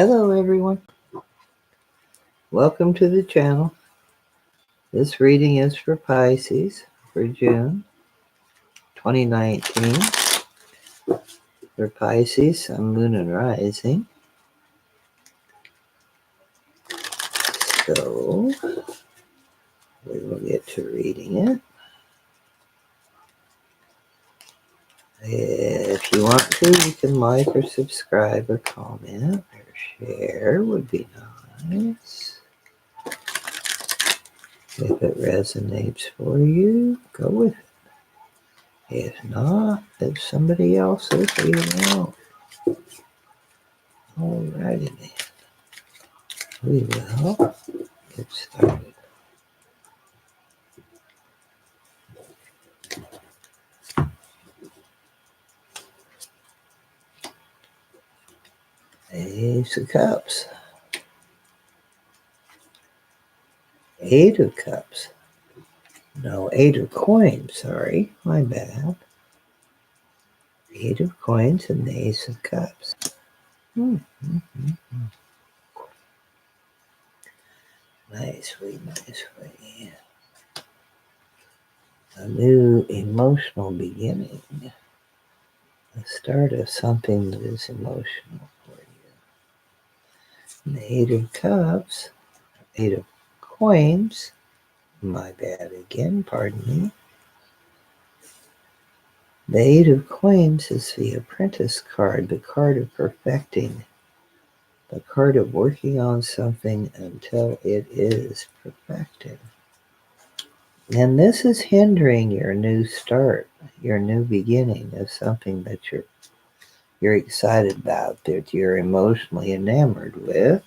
Hello everyone, welcome to the channel. This reading is for Pisces for June 2019. For Pisces, Sun, Moon, and Rising. So, we will get to reading it. If you want to, you can like or subscribe or comment or share would be nice. If it resonates for you, go with it. If not, if somebody else is, leave it alone. Alrighty then. We will get started. Ace of Cups. Eight of Cups. No, Eight of Coins, sorry. My bad. Eight of Coins and the Ace of Cups. Nicely, nicely. A new emotional beginning. The start of something that is emotional for you. The Eight of Cups. Eight of Coins. My bad again, pardon me. The Eight of Coins is the Apprentice card, the card of perfecting, the card of working on something until it is perfected. And this is hindering your new start, your new beginning of something that you're excited about, that you're emotionally enamored with.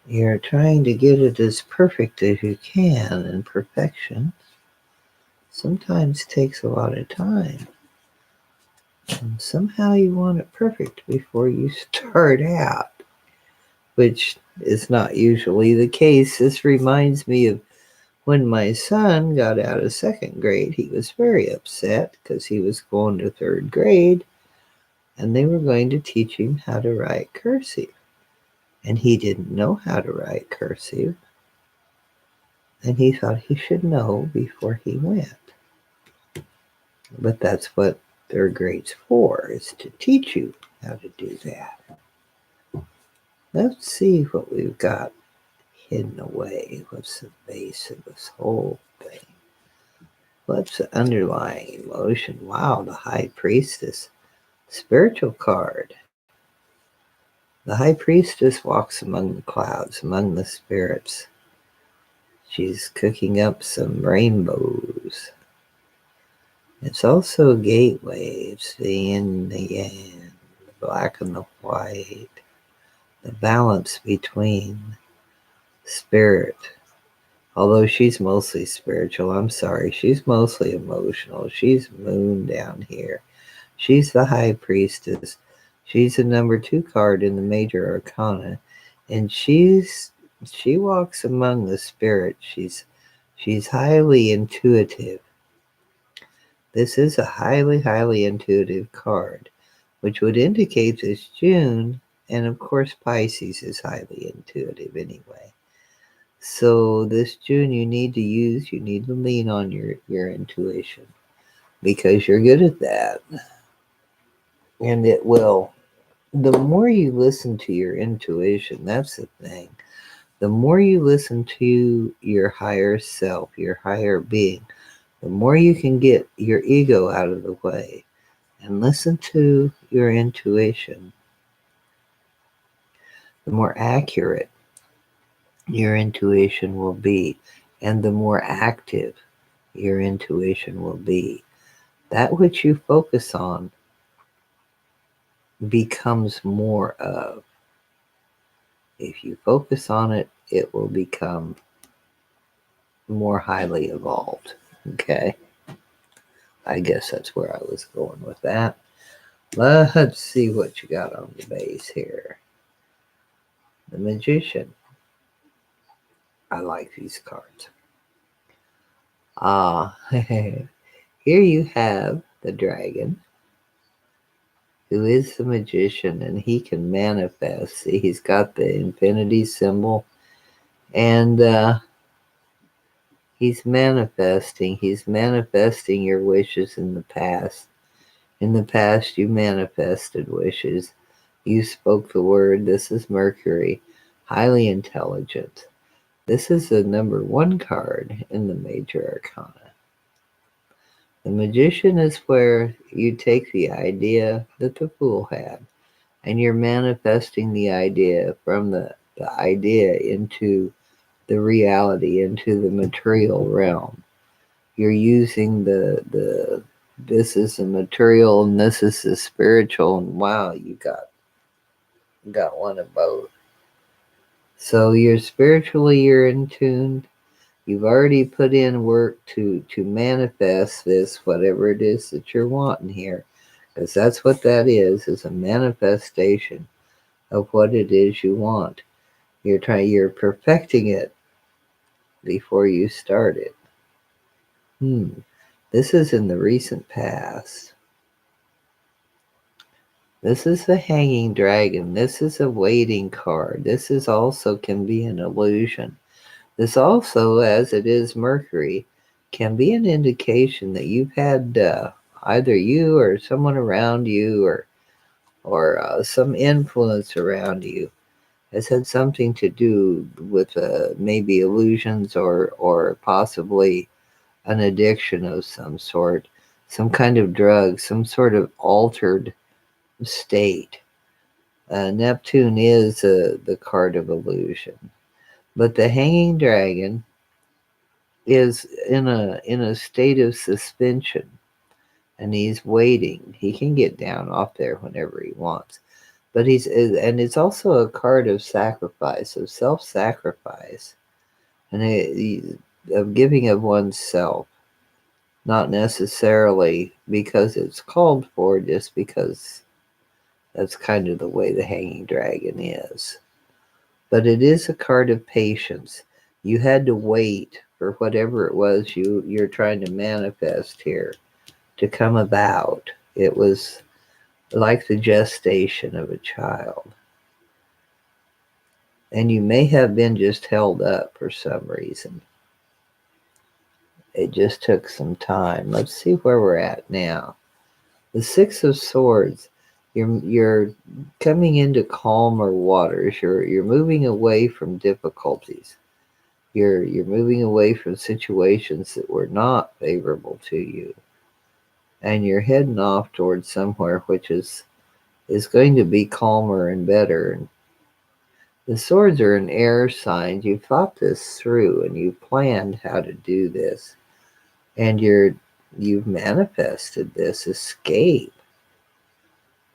You're trying to get it as perfect as you can, and perfection sometimes takes a lot of time. And somehow you want it perfect before you start out, which is not usually the case. This reminds me of when my son got out of second grade. He was very upset because he was going to third grade and they were going to teach him how to write cursive. And he didn't know how to write cursive. And he thought he should know before he went. But that's what third grade's for, is to teach you how to do that. Let's see what we've got hidden away. What's the base of this whole thing? What's the underlying emotion? Wow, the High Priestess. Spiritual card. The High Priestess walks among the clouds, among the spirits. She's cooking up some rainbows. It's also a gateway. It's the yin, the yang, the black and the white. The balance between spirit. Although she's mostly spiritual, I'm sorry, she's mostly emotional. She's moon down here. She's the High Priestess. She's the number 2 card in the major arcana. And she walks among the spirits. She's highly intuitive. This is a highly, highly intuitive card, which would indicate this June, and of course Pisces is highly intuitive anyway. So this June you need to lean on your intuition, because you're good at that. And it will, the more you listen to your intuition, that's the thing. The more you listen to your higher self, your higher being, the more you can get your ego out of the way and listen to your intuition, the more accurate your intuition will be, and the more active your intuition will be. That which you focus on becomes more of. If you focus on it, it will become more highly evolved. Okay? I guess that's where I was going with that. Let's see what you got on the base here. The Magician. I like these cards. Here you have the dragon. who is the magician, and he can manifest. See, he's got the infinity symbol, and he's manifesting. He's manifesting your wishes in the past. In the past, you manifested wishes. You spoke the word. This is Mercury, highly intelligent. This is the number one card in the major arcana. The magician is where you take the idea that the fool had, and you're manifesting the idea from the idea into the reality, into the material realm. You're using the this is the material and this is the spiritual, and wow, you got one of both. So you're in tune. You've already put in work to manifest this, whatever it is that you're wanting here, because that's what that is a manifestation of what it is you want. You're perfecting it before you start it. This is in the recent past. This is the hanging dragon. This is a waiting card. This is also can be an illusion. This also, as it is Mercury, can be an indication that you've had either you or someone around you or some influence around you has had something to do with maybe illusions or possibly an addiction of some sort, some kind of drug, some sort of altered state. Neptune is the card of illusion, but the hanging dragon is in a state of suspension, and he's waiting. He can get down off there whenever he wants, but and it's also a card of sacrifice, of self-sacrifice, and of giving of oneself. Not necessarily because it's called for, just because that's kind of the way the hanging dragon is. But it is a card of patience. You had to wait for whatever it was you're trying to manifest here to come about. It was like the gestation of a child. And you may have been just held up for some reason. It just took some time. Let's see where we're at now. The Six of Swords. You're coming into calmer waters. You're moving away from difficulties. You're moving away from situations that were not favorable to you, and you're heading off towards somewhere which is going to be calmer and better. And the swords are an air sign. You've thought this through and you've planned how to do this, and you've manifested this escape,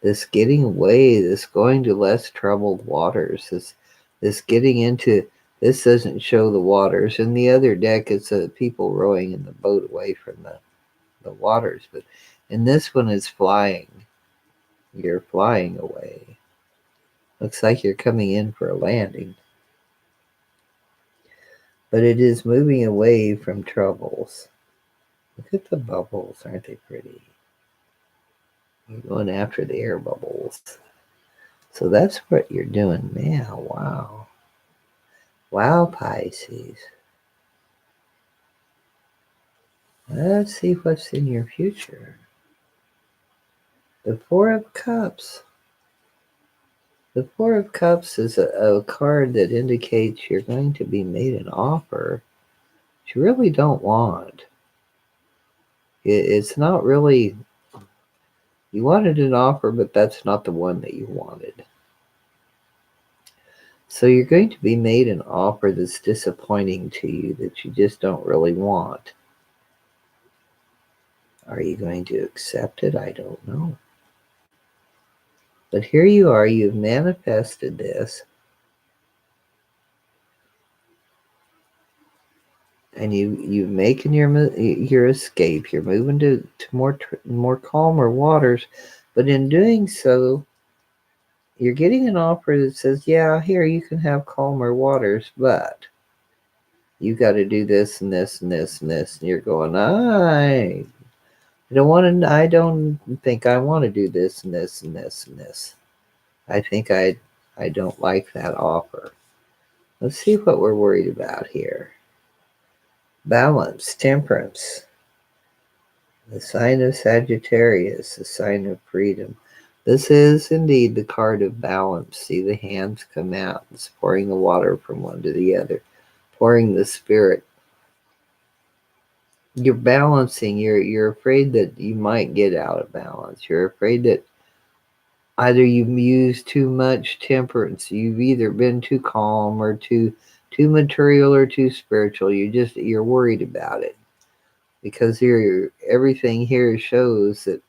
this getting away, this going to less troubled waters, this getting into. This doesn't show the waters. In the other deck, it's people rowing in the boat away from the waters. But in this one, it's flying. You're flying away. Looks like you're coming in for a landing. But it is moving away from troubles. Look at the bubbles. Aren't they pretty? You're going after the air bubbles. So that's what you're doing now. Wow. Wow, Pisces. Let's see what's in your future. The Four of Cups. The Four of Cups is a card that indicates you're going to be made an offer that you really don't want. It's not really, you wanted an offer, but that's not the one that you wanted. So you're going to be made an offer that's disappointing to you, that you just don't really want. Are you going to accept it? I don't know. But here you are, you've manifested this, and you've making your escape. You're moving to more calmer waters, but in doing so, you're getting an offer that says, "Yeah, here you can have calmer waters, but you got to do this and this and this and this." And you're going, I don't think I want to do this and this and this and this. I think I don't like that offer. Let's see what we're worried about here. Balance, temperance, the sign of Sagittarius, the sign of freedom. This is indeed the card of balance. See the hands come out. It's pouring the water from one to the other, pouring the spirit. You're balancing. You're afraid that you might get out of balance. You're afraid that either you've used too much temperance. You've either been too calm or too material or too spiritual. You're worried about it because everything here shows that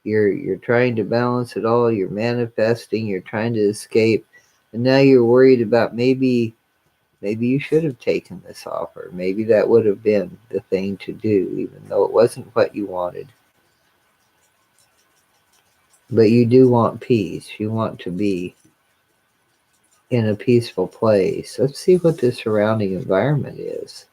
you're trying to balance it all. You're manifesting. You're trying to escape, and now you're worried about maybe you should have taken this offer. Maybe that would have been the thing to do, even though it wasn't what you wanted. But you do want peace. You want to be in a peaceful place. Let's see what the surrounding environment is.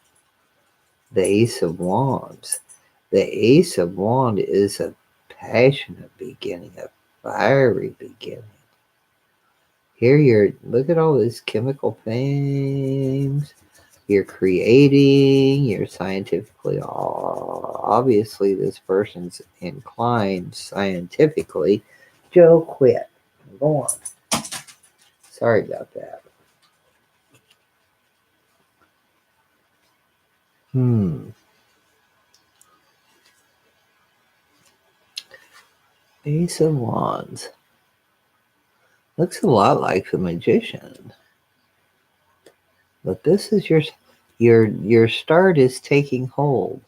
The Ace of Wands. The Ace of Wands is a passionate beginning, a fiery beginning. Here look at all these chemical things. You're creating, you're scientifically, obviously this person's inclined scientifically. Joe, quit. Go on. Sorry about that. Ace of Wands. Looks a lot like the Magician. But this is your start is taking hold.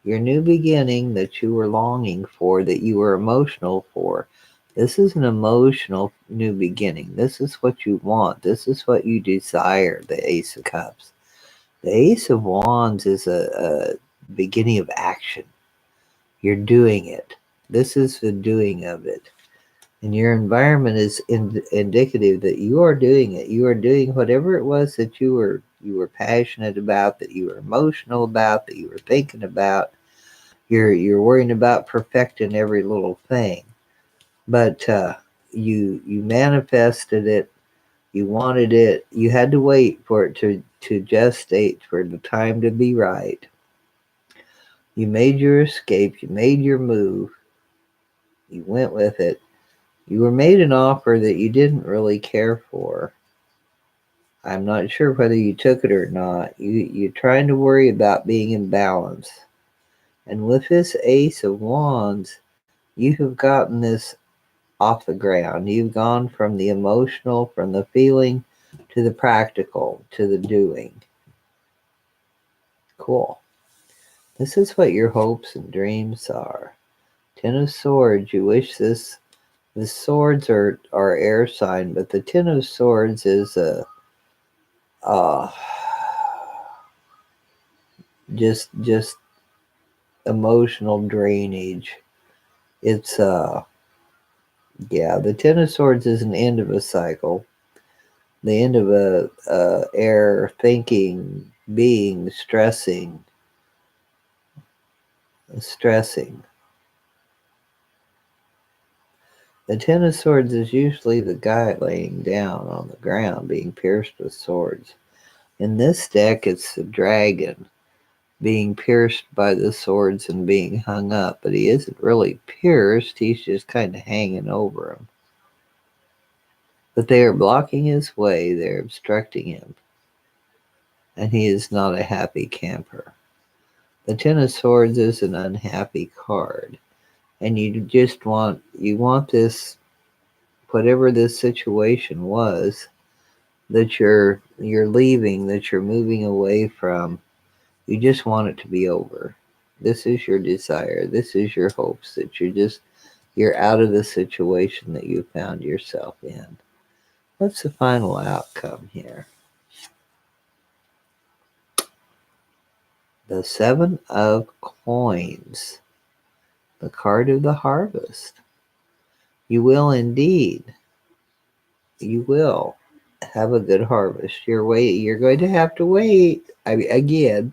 Your new beginning that you were longing for, that you were emotional for. This is an emotional new beginning. This is what you want. This is what you desire, the Ace of Cups. The Ace of Wands is a beginning of action. You're doing it. This is the doing of it. And your environment is indicative that you are doing it. You are doing whatever it was that you were passionate about, that you were emotional about, that you were thinking about. You're worrying about perfecting every little thing, but you manifested it. You wanted it. You had to wait for it to gestate, for the time to be right. You made your escape. You made your move. You went with it. You were made an offer that you didn't really care for. I'm not sure whether you took it or not. You're trying to worry about being in balance. And with this Ace of Wands, you have gotten this off the ground. You've gone from the emotional, from the feeling, to the practical, to the doing. Cool. This is what your hopes and dreams are. Ten of Swords, you wish this. The swords are air sign, but the Ten of Swords is uh, just emotional drainage. It's yeah, the Ten of Swords is an end of a cycle, the end of a air thinking, being, stressing. The Ten of Swords is usually the guy laying down on the ground, being pierced with swords. In this deck, it's the dragon being pierced by the swords and being hung up, but he isn't really pierced, he's just kind of hanging over him. But they are blocking his way, they're obstructing him, and he is not a happy camper. The Ten of Swords is an unhappy card, and you want this, whatever this situation was that you're leaving, that you're moving away from. You just want it to be over. This is your desire. This is your hopes that you're out of the situation that you found yourself in. What's the final outcome here? The Seven of Coins, the card of the harvest. You will indeed. You will have a good harvest. You're going to have to wait. I mean, again,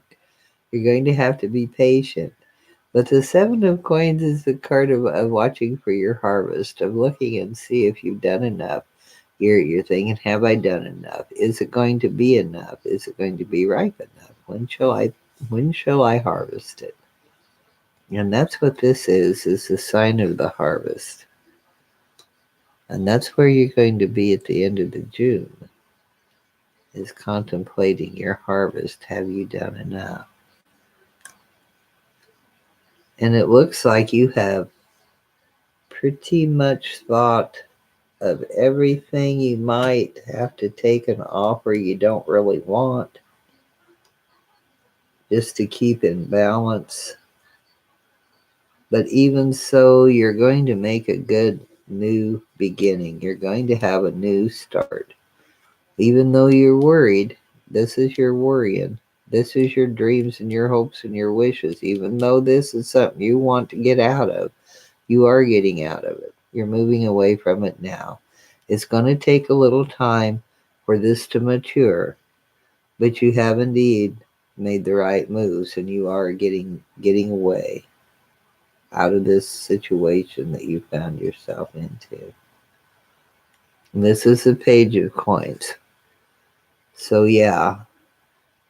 you're going to have to be patient. But the Seven of Coins is the card of watching for your harvest, of looking and see if you've done enough. You're thinking, have I done enough? Is it going to be enough? Is it going to be ripe enough? When shall I harvest it? And that's what this is the sign of the harvest. And that's where you're going to be at the end of the June, is contemplating your harvest. Have you done enough? And it looks like you have pretty much thought of everything you might have to take an offer you don't really want, just to keep in balance. But even so, you're going to make a good new beginning. You're going to have a new start. Even though you're worried, this is your worrying. This is your dreams and your hopes and your wishes. Even though this is something you want to get out of, you are getting out of it. You're moving away from it now. It's going to take a little time for this to mature, but you have indeed made the right moves, and you are getting away out of this situation that you found yourself into. And this is the Page of Coins. So yeah,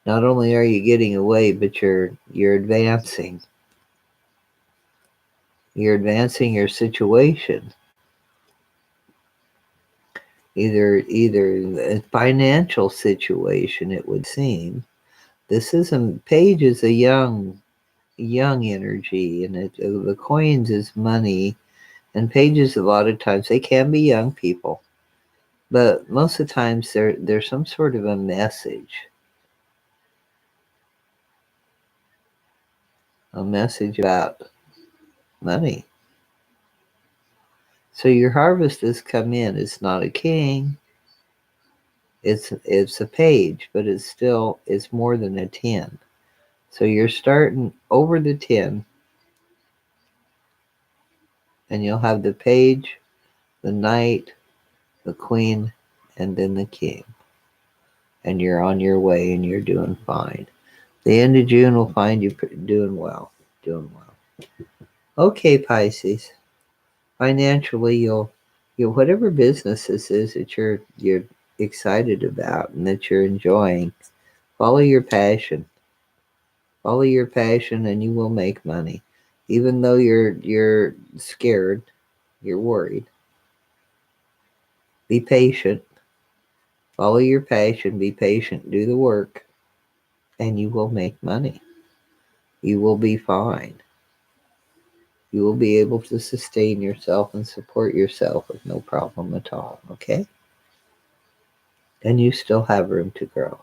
not only are you getting away, but you're advancing. You're advancing your situation. Either a financial situation, it would seem. This isn't Page is a young energy, and the coins is money, and pages a lot of times they can be young people, but most of the times there's some sort of a message about money. So your harvest has come in. It's not a king. It's a page, but it's more than a 10. So you're starting over the 10, and you'll have the page, the knight, the queen, and then the king. And you're on your way, and you're doing fine. The end of June will find you doing well. Doing well. Okay, Pisces. Financially, you'll whatever business this is that you're excited about and that you're enjoying, follow your passion. Follow your passion, and you will make money. Even though you're scared, you're worried. Be patient. Follow your passion. Be patient. Do the work, and you will make money. You will be fine. You will be able to sustain yourself and support yourself with no problem at all. Okay? And you still have room to grow.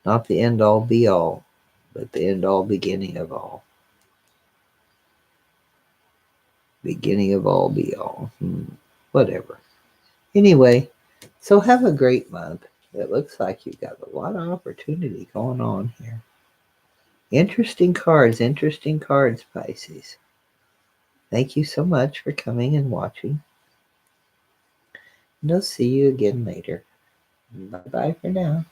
Not the end all be all, but the end all beginning of all. Beginning of all be all. Whatever. Anyway, so have a great month. It looks like you've got a lot of opportunity going on here. Interesting cards, Pisces. Thank you so much for coming and watching. And I'll see you again later. Bye bye for now.